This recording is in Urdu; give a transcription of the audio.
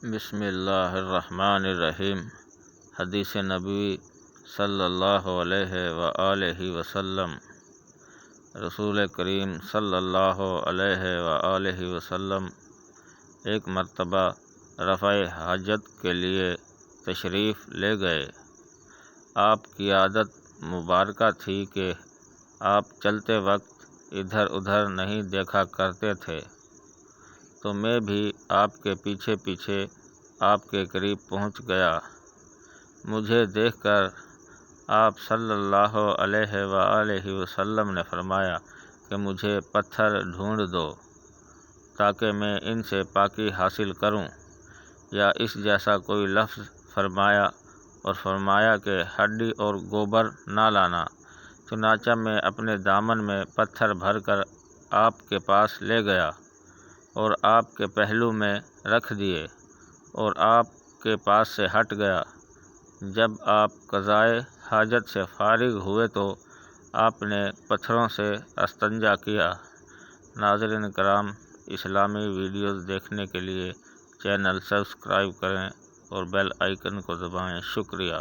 بسم اللہ الرحمن الرحیم۔ حدیث نبوی صلی اللہ علیہ وآلہ وسلم۔ رسول کریم صلی اللہ علیہ وآلہ وسلم ایک مرتبہ رفع حاجت کے لیے تشریف لے گئے۔ آپ کی عادت مبارکہ تھی کہ آپ چلتے وقت ادھر ادھر نہیں دیکھا کرتے تھے، تو میں بھی آپ کے پیچھے پیچھے آپ کے قریب پہنچ گیا۔ مجھے دیکھ کر آپ صلی اللہ علیہ وآلہ وسلم نے فرمایا کہ مجھے پتھر ڈھونڈ دو تاکہ میں ان سے پاکی حاصل کروں، یا اس جیسا کوئی لفظ فرمایا، اور فرمایا کہ ہڈی اور گوبر نہ لانا۔ چنانچہ میں اپنے دامن میں پتھر بھر کر آپ کے پاس لے گیا اور آپ کے پہلو میں رکھ دیے اور آپ کے پاس سے ہٹ گیا۔ جب آپ قضائے حاجت سے فارغ ہوئے تو آپ نے پتھروں سے استنجا کیا۔ ناظرین کرام، اسلامی ویڈیوز دیکھنے کے لیے چینل سبسکرائب کریں اور بیل آئیکن کو دبائیں۔ شکریہ۔